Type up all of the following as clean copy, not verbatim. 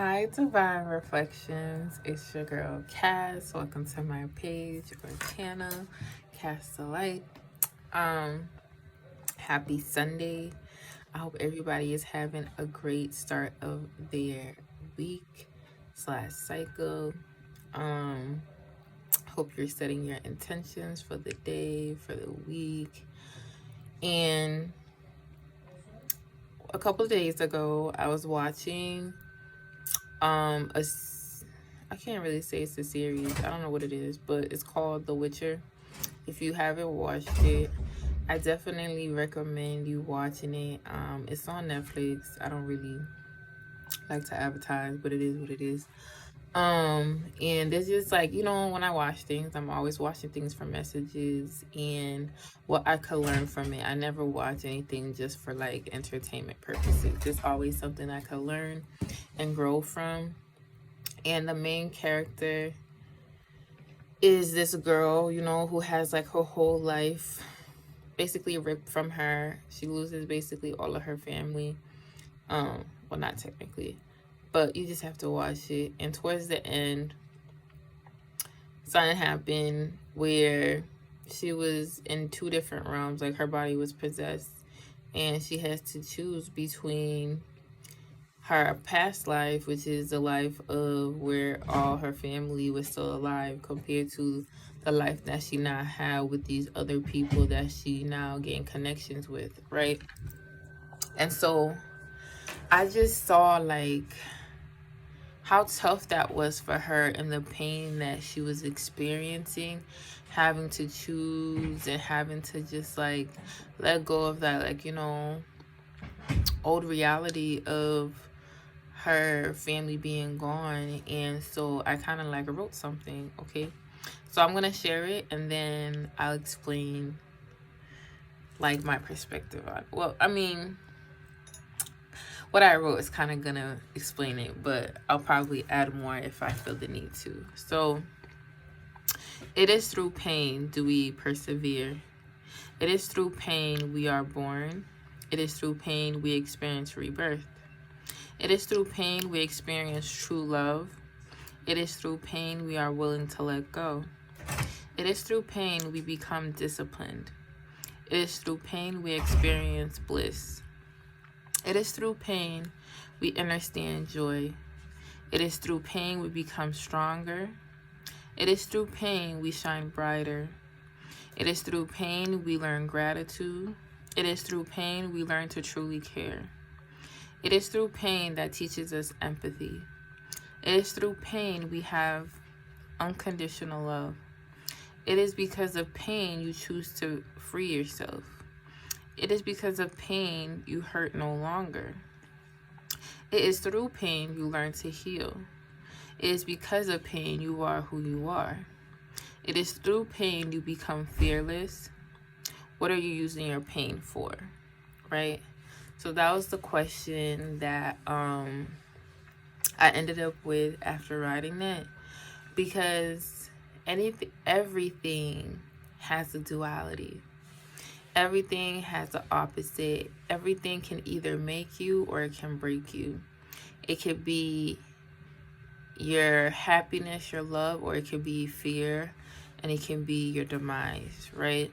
Hi, Divine Reflections. It's your girl Cass. Welcome to my page or channel, Cast the Light. Um, Happy Sunday. I hope everybody is having a great start of their week slash cycle. Um, Hope you're setting your intentions for the day, for the week. And a couple of days ago, I was watching I can't really say it's a series. I don't know what it is, but it's called The Witcher. If you haven't watched it, I definitely recommend you watching it. It's on Netflix. I don't really like to advertise, but it is what it is. And it's just like, when I watch things, I'm always watching things for messages and what I could learn from it. I never watch anything just for like entertainment purposes. It's always something I could learn and grow from. And the main character is this girl, who has like her whole life basically ripped from her. She loses basically all of her family. Well, not technically, but you just have to watch it. And towards the end, something happened where she was in two different realms. Like her body was possessed, and she has to choose between her past life, which is the life of where all her family was still alive, compared to the life that she now had with these other people that she now gained connections with, right? And so I just saw like how tough that was for her and the pain that she was experiencing, having to choose and having to just like let go of that, like, old reality of her family being gone. And so I kind of like wrote something. Okay, so I'm gonna share it and then I'll explain like my perspective on it. Well, I mean, what I wrote is kind of gonna explain it, but I'll probably add more if I feel the need to. So it is through pain do we persevere. It is through pain we are born. It is through pain we experience rebirth. It is through pain we experience true love. It is through pain we are willing to let go. It is through pain we become disciplined. It is through pain we experience bliss. It is through pain we understand joy. It is through pain we become stronger. It is through pain we shine brighter. It is through pain we learn gratitude. It is through pain we learn to truly care. It is through pain that teaches us empathy. It is through pain we have unconditional love. It is because of pain you choose to free yourself. It is because of pain you hurt no longer. It is through pain you learn to heal. It is because of pain you are who you are. It is through pain you become fearless. What are you using your pain for? Right? So that was the question that I ended up with after writing that, because everything has a duality. Everything has the opposite. Everything can either make you or it can break you. It could be your happiness, your love, or it could be fear, and it can be your demise, right?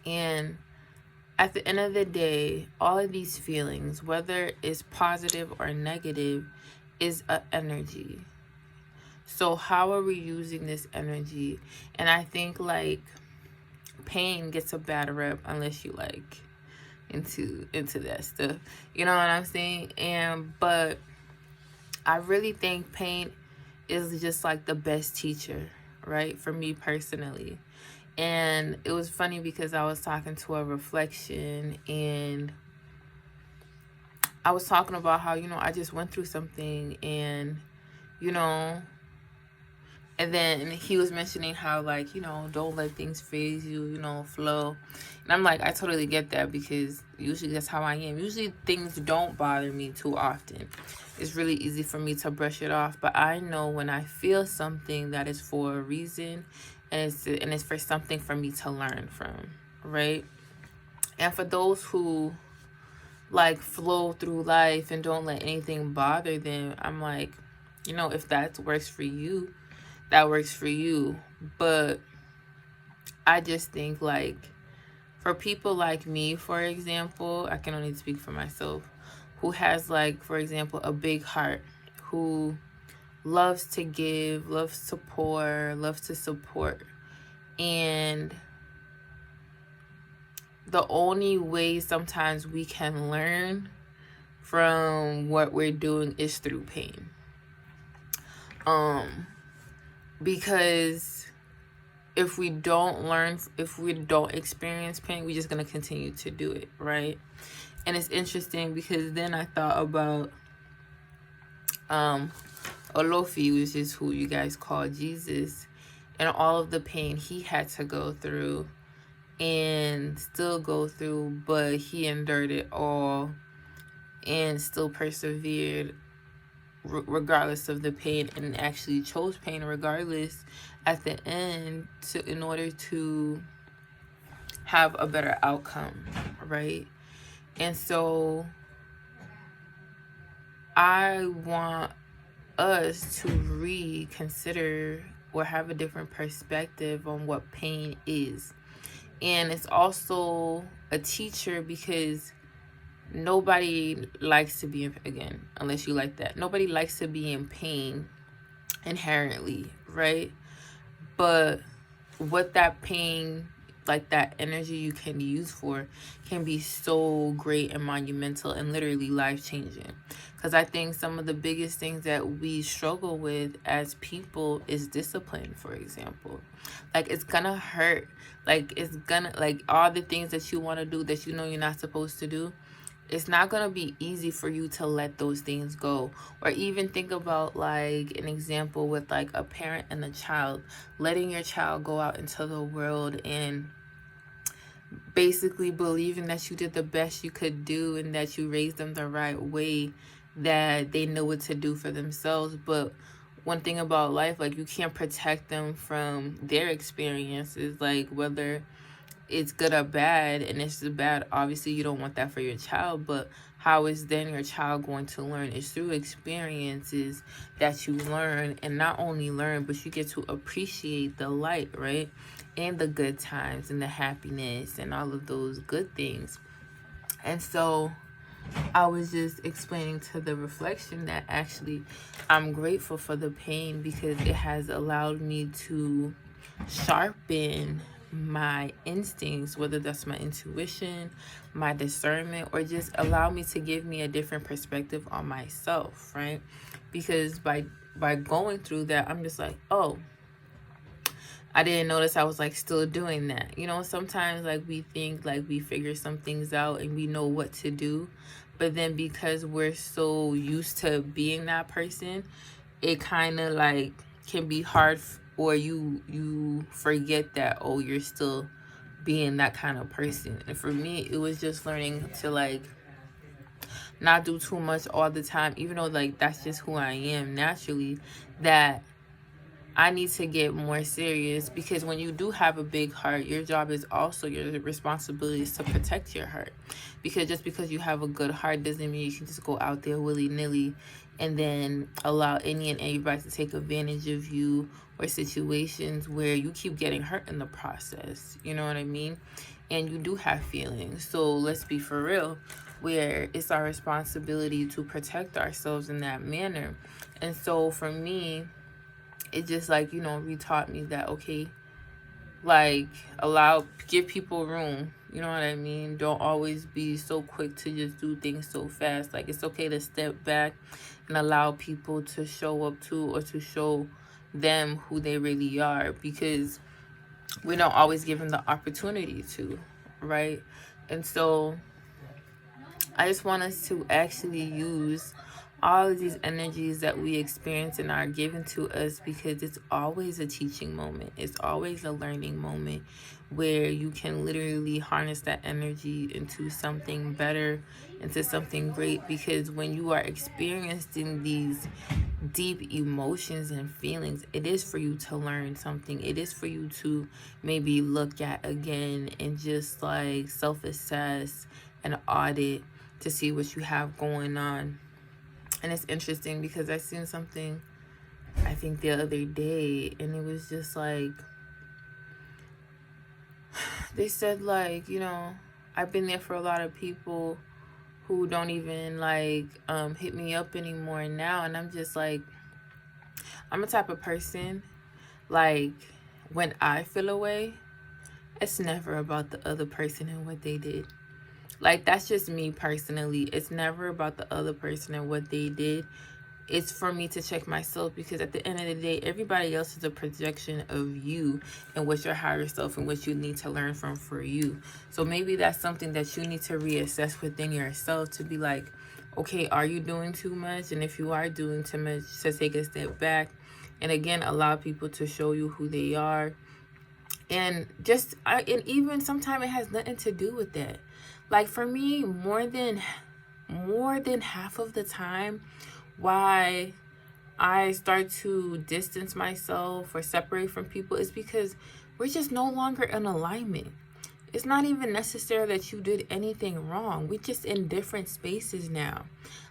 And at the end of the day, all of these feelings, whether it's positive or negative, is an energy. So how are we using this energy? And I think like pain gets a bad rep unless you like into that stuff. You know what I'm saying? But I really think pain is just like the best teacher, right? For me personally. And it was funny because I was talking to a reflection and I was talking about how, I just went through something and, you know, and then he was mentioning how, like, don't let things phase you, flow. And I'm like, I totally get that, because usually that's how I am. Usually things don't bother me too often. It's really easy for me to brush it off. But I know when I feel something that is for a reason, and it's for something for me to learn from, right? And for those who like flow through life and don't let anything bother them, I'm like, you know, if that works for you, that works for you. But I just think like for people like me, for example, I can only speak for myself, who has like, for example, a big heart, who loves to give, loves to pour, loves to support. And the only way sometimes we can learn from what we're doing is through pain. Because if we don't learn, if we don't experience pain, we're just going to continue to do it, right? And it's interesting because then I thought about Olofi, which is who you guys call Jesus, and all of the pain he had to go through and still go through, but he endured it all and still persevered regardless of the pain, and actually chose pain regardless at the end in order to have a better outcome, right? And so I want us to reconsider or have a different perspective on what pain is. And it's also a teacher, because nobody likes to be in, again, unless you like that, nobody likes to be in pain inherently, right? But what that pain, like that energy you can use for, can be so great and monumental and literally life-changing. Because I think some of the biggest things that we struggle with as people is discipline, for example. Like, it's gonna hurt. Like, it's gonna, like, all the things that you want to do that you know you're not supposed to do, it's not going to be easy for you to let those things go. Or even think about like an example with like a parent and a child, letting your child go out into the world and basically believing that you did the best you could do and that you raised them the right way, that they know what to do for themselves. But one thing about life, like, you can't protect them from their experiences, like whether it's good or bad. And it's bad, obviously you don't want that for your child, but how is then your child going to learn? It's through experiences that you learn, and not only learn, but you get to appreciate the light, right? And the good times and the happiness and all of those good things. And so I was just explaining to the reflection that actually I'm grateful for the pain, because it has allowed me to sharpen my instincts, whether that's my intuition, my discernment, or just allow me to give me a different perspective on myself, right? Because by going through that, I'm just like, oh, I didn't notice I was like still doing that. You know, sometimes like we think like we figure some things out and we know what to do, but then because we're so used to being that person, it kind of like can be hard, or you forget that, oh, you're still being that kind of person. And for me, it was just learning to like not do too much all the time, even though like that's just who I am naturally, that I need to get more serious. Because when you do have a big heart, your job is also, your responsibility is to protect your heart. Because just because you have a good heart doesn't mean you can just go out there willy-nilly and then allow any and everybody to take advantage of you, or situations where you keep getting hurt in the process. You know what I mean? And you do have feelings. So let's be for real, where it's our responsibility to protect ourselves in that manner. And so for me, it just like, you know, re-taught me that, okay, like, give people room. You know what I mean? Don't always be so quick to just do things so fast. Like, it's okay to step back and allow people to show up to, or to show them who they really are, because we don't always give them the opportunity to, right? And so I just want us to actually use all of these energies that we experience and are given to us, because it's always a teaching moment. It's always a learning moment where you can literally harness that energy into something better, into something great. Because when you are experiencing these deep emotions and feelings, it is for you to learn something. It is for you to maybe look at again and just like self-assess and audit to see what you have going on. And it's interesting because I seen something, I think the other day, and it was just like, they said like, I've been there for a lot of people who don't even like hit me up anymore now. And I'm just like, I'm a type of person, like, when I feel away, it's never about the other person and what they did. Like, that's just me personally. It's never about the other person and what they did. It's for me to check myself, because at the end of the day, everybody else is a projection of you and what your higher self and what you need to learn from for you. So maybe that's something that you need to reassess within yourself, to be like, okay, are you doing too much? And if you are doing too much, to take a step back and again allow people to show you who they are. And and even sometimes it has nothing to do with that. Like, for me, more than half of the time, why I start to distance myself or separate from people is because we're just no longer in alignment. It's not even necessary that you did anything wrong. We're just in different spaces now.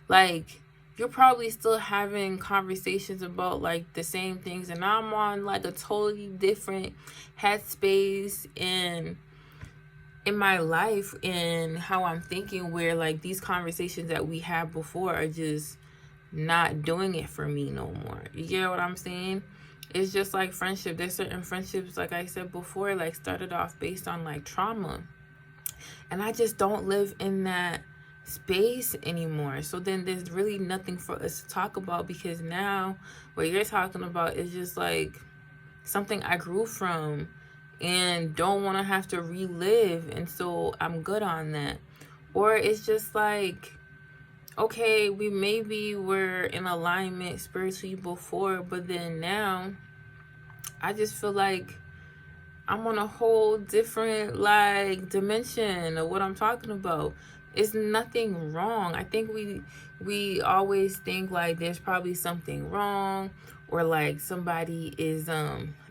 Like, you're probably still having conversations about like the same things, and I'm on like a totally different headspace in my life and how I'm thinking, where like these conversations that we had before are just not doing it for me no more. You get what I'm saying? It's just like friendship. There's certain friendships, like I said before, like started off based on like trauma, and I just don't live in that space anymore. So then there's really nothing for us to talk about, because now what you're talking about is just like something I grew from and don't want to have to relive, and so I'm good on that. Or it's just like, okay, we maybe were in alignment spiritually before, but then now I just feel like I'm on a whole different like dimension of what I'm talking about. It's nothing wrong. I think we always think like there's probably something wrong, or like somebody is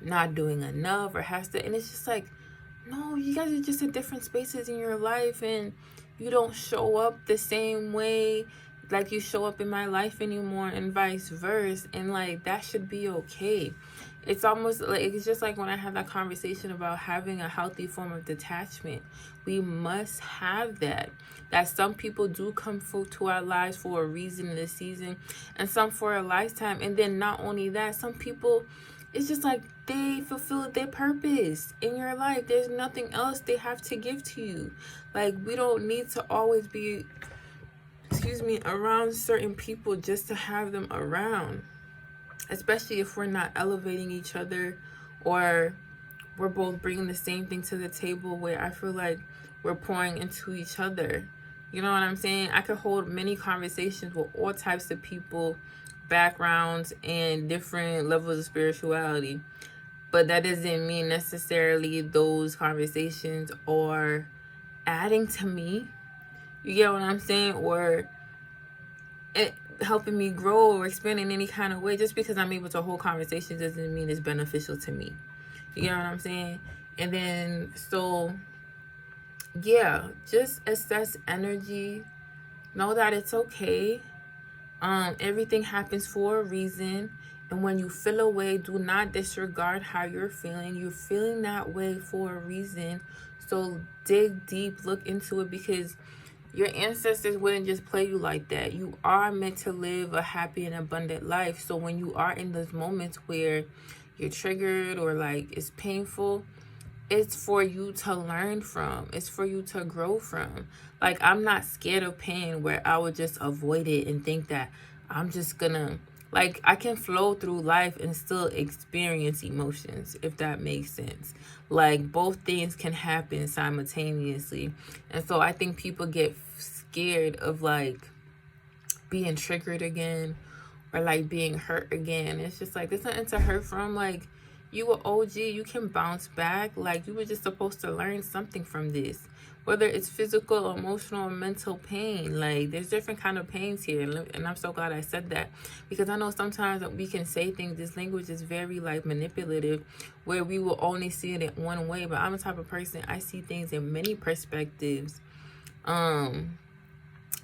not doing enough or has to, and it's just like, no, you guys are just in different spaces in your life, and you don't show up the same way like you show up in my life anymore, and vice versa. And like, that should be okay. It's almost like, it's just like when I had that conversation about having a healthy form of detachment. We must have that. That some people do come to our lives for a reason in this season, and some for a lifetime. And then not only that, some people, it's just like they fulfill their purpose in your life. There's nothing else they have to give to you. Like, we don't need to always be, around certain people just to have them around. Especially if we're not elevating each other, or we're both bringing the same thing to the table, where I feel like we're pouring into each other. You know what I'm saying? I could hold many conversations with all types of people, backgrounds, and different levels of spirituality. But that doesn't mean necessarily those conversations are adding to me. You get what I'm saying? Or it helping me grow or expand in any kind of way. Just because I'm able to hold conversations doesn't mean it's beneficial to me. You get what I'm saying? And then, so yeah, just assess energy. Know that it's okay. Everything happens for a reason. And when you feel away, do not disregard how you're feeling. You're feeling that way for a reason. So dig deep, look into it, because your ancestors wouldn't just play you like that. You are meant to live a happy and abundant life. So when you are in those moments where you're triggered or like it's painful, it's for you to learn from. It's for you to grow from. Like, I'm not scared of pain where I would just avoid it and think that I'm just gonna, like, I can flow through life and still experience emotions, if that makes sense. Like, both things can happen simultaneously. And so I think people get scared of like being triggered again, or like being hurt again. It's just like, there's nothing to hurt from. Like, you an OG, you can bounce back. Like, you were just supposed to learn something from this, whether it's physical, emotional, or mental pain. Like, there's different kind of pains here, and I'm so glad I said that, because I know sometimes we can say things, this language is very like manipulative, where we will only see it in one way. But I'm the type of person, I see things in many perspectives.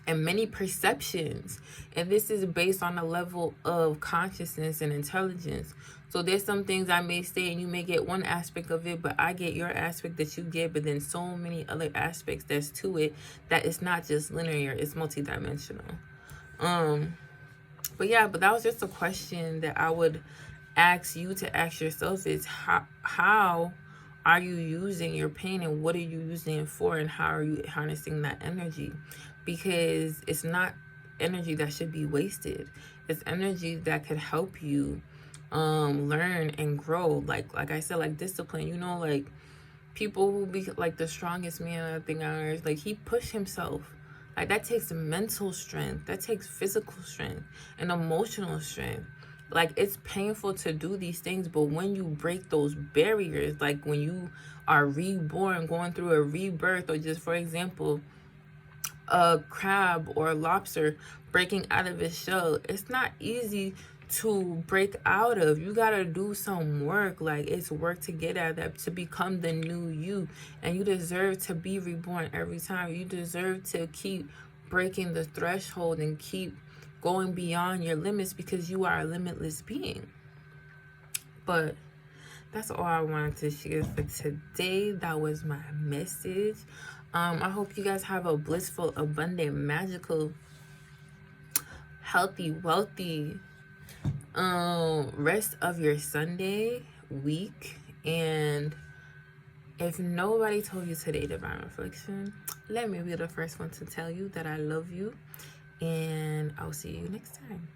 and many perceptions. And this is based on a level of consciousness and intelligence. So there's some things I may say and you may get one aspect of it, but I get your aspect that you get, but then so many other aspects that's to it, that it's not just linear, it's multidimensional. But yeah, but that was just a question that I would ask you to ask yourself, is how are you using your pain, and what are you using it for, and how are you harnessing that energy? Because it's not energy that should be wasted. It's energy that could help you learn and grow. Like I said, like discipline, you know, like people who be like the strongest man I think on earth, like he pushed himself. Like that takes mental strength, that takes physical strength and emotional strength. Like it's painful to do these things, but when you break those barriers, like when you are reborn, going through a rebirth, or just for example, a crab or a lobster breaking out of its shell, it's not easy to break out of. You gotta do some work. Like it's work to get out of that, to become the new you. And you deserve to be reborn every time. You deserve to keep breaking the threshold and keep going beyond your limits, because you are a limitless being. But that's all I wanted to share for today. That was my message. I hope you guys have a blissful, abundant, magical, healthy, wealthy rest of your Sunday week. And if nobody told you today, Divine Reflection, let me be the first one to tell you that I love you, and I'll see you next time.